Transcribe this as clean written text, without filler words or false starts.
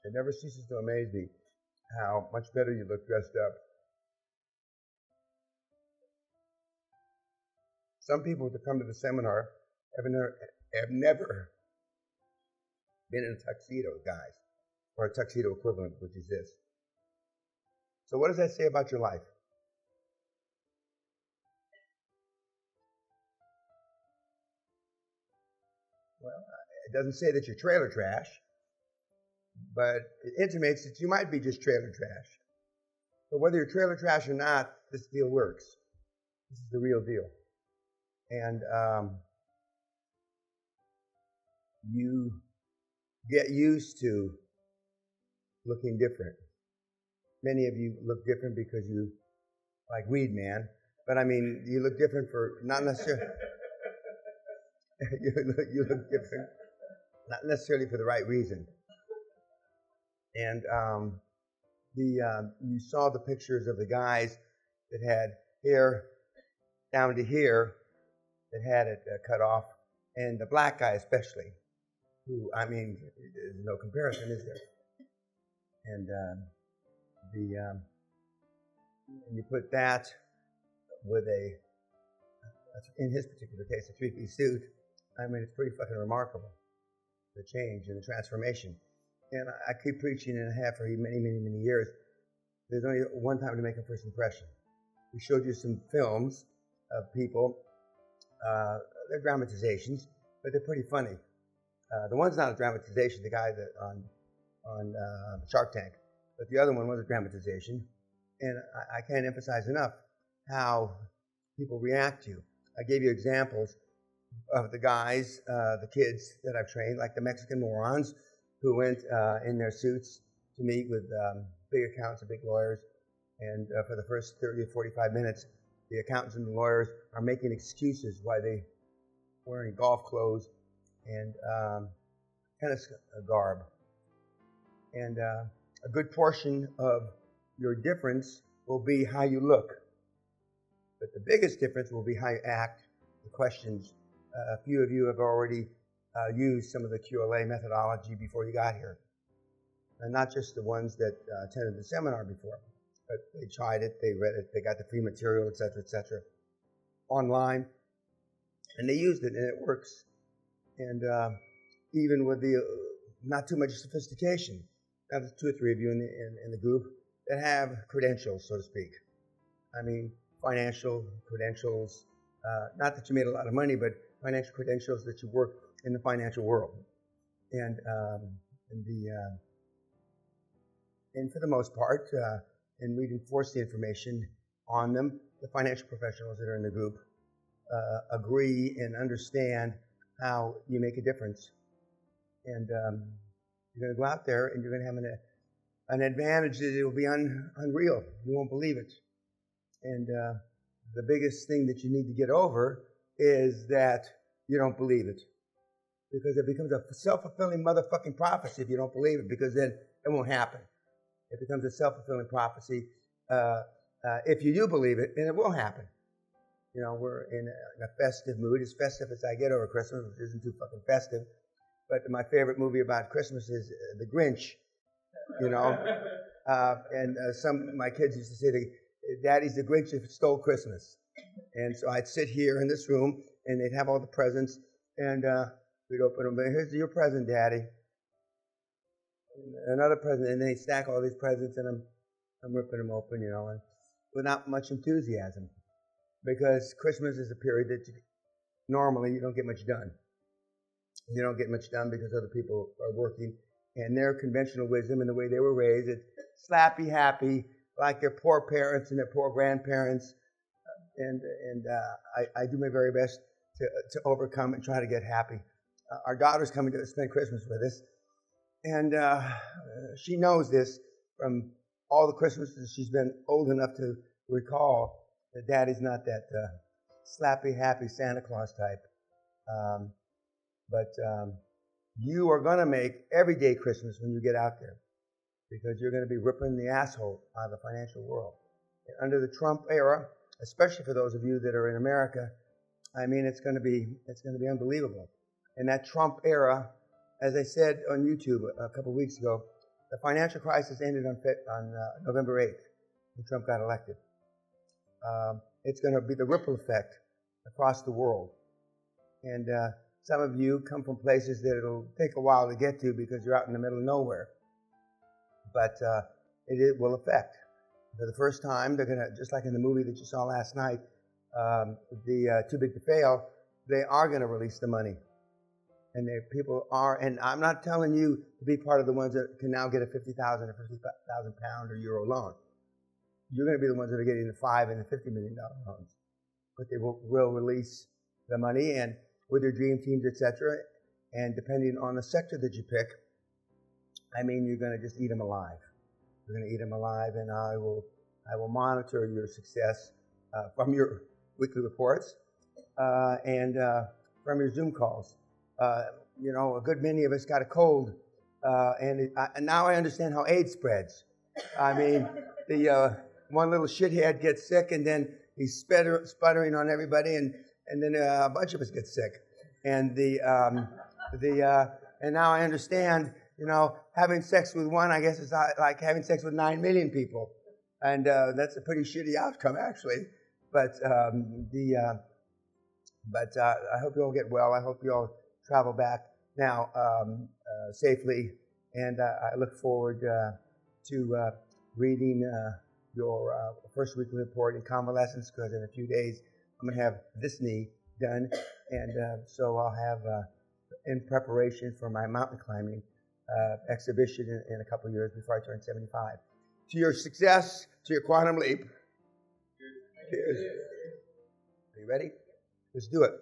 It never ceases to amaze me how much better you look dressed up. Some people that come to the seminar have never been in a tuxedo, guys, or a tuxedo equivalent, which is this. So what does that say about your life? Well, it doesn't say that you're trailer trash, but it intimates that you might be just trailer trash. But whether you're trailer trash or not, this deal works. This is the real deal. And you get used to looking different. Many of you look different because you like weed, man. But I mean, you look different for not necessarily. you look different, not necessarily for the right reason. And you saw the pictures of the guys that had hair down to here, that had it cut off, and the black guy especially, who, I mean, there's no comparison, is there? And you put that with in his particular case, a three-piece suit. I mean, it's pretty fucking remarkable, the change and the transformation. And I keep preaching and have for many, many, many years. There's only one time to make a first impression. We showed you some films of people. They're dramatizations, but they're pretty funny. The one's not a dramatization, the guy that on Shark Tank, but the other one was a dramatization. And I can't emphasize enough how people react to you. I gave you examples of the guys, the kids that I've trained, like the Mexican morons who went in their suits to meet with big accountants and big lawyers. And for the first 30 or 45 minutes, the accountants and the lawyers are making excuses why they wearing golf clothes and tennis garb. And a good portion of your difference will be how you look. But the biggest difference will be how you act, the questions. A few of you have already used some of the QLA methodology before you got here. And not just the ones that attended the seminar before, but they tried it, they read it, they got the free material, etc., online, and they used it, and it works. And even with the not too much sophistication, now there's 2 or 3 of you in the group that have credentials, so to speak. I mean, financial credentials, not that you made a lot of money, but financial credentials that you work in the financial world. And for the most part, and we enforce the information on them, the financial professionals that are in the group agree and understand how you make a difference. And you're going to go out there and you're going to have an advantage that it will be unreal. You won't believe it. And the biggest thing that you need to get over is that you don't believe it. Because it becomes a self-fulfilling motherfucking prophecy if you don't believe it, because then it won't happen. It becomes a self-fulfilling prophecy. If you do believe it, then it will happen. You know, we're in a festive mood, as festive as I get over Christmas, which isn't too fucking festive. But my favorite movie about Christmas is The Grinch, you know. And some of my kids used to say, Daddy's the Grinch who stole Christmas. And so I'd sit here in this room, and they'd have all the presents, and we'd open them. Here's your present, Daddy. Another present, and they stack all these presents, and I'm ripping them open, you know, and without much enthusiasm, because Christmas is a period that normally you don't get much done. You don't get much done because other people are working, and their conventional wisdom and the way they were raised, it's slappy happy, like their poor parents and their poor grandparents, and I do my very best to overcome and try to get happy. Our daughter's coming to spend Christmas with us. And she knows this from all the Christmases she's been old enough to recall, that Daddy's not that slappy, happy Santa Claus type. But you are going to make everyday Christmas when you get out there, because you're going to be ripping the asshole out of the financial world. And under the Trump era, especially for those of you that are in America, I mean, it's going to be unbelievable. And that Trump era, as I said on YouTube a couple of weeks ago, the financial crisis ended on November 8th when Trump got elected. It's going to be the ripple effect across the world. And some of you come from places that it'll take a while to get to because you're out in the middle of nowhere. But it will affect. For the first time, they're going to, just like in the movie that you saw last night, Too Big to Fail, they are going to release the money. And people are, and I'm not telling you to be part of the ones that can now get a 50,000 or 50,000 pound or euro loan. You're going to be the ones that are getting the $5 and the $50 million loans. But they will release the money and with their dream teams, etc. And depending on the sector that you pick, I mean, you're going to just eat them alive. You're going to eat them alive, and I will monitor your success from your weekly reports and from your Zoom calls. You know, a good many of us got a cold, and now I understand how AIDS spreads. I mean, the one little shithead gets sick, and then he's sputtering on everybody, and then a bunch of us get sick. And and now I understand. You know, having sex with one, I guess, is like having sex with 9 million people, and that's a pretty shitty outcome, actually. But I hope you all get well. I hope you all travel back now safely, and I look forward to reading your first weekly report in convalescence, because in a few days I'm going to have this knee done, and so I'll have in preparation for my mountain climbing exhibition in a couple of years before I turn 75. To your success, to your quantum leap. Cheers. Are you ready? Let's do it.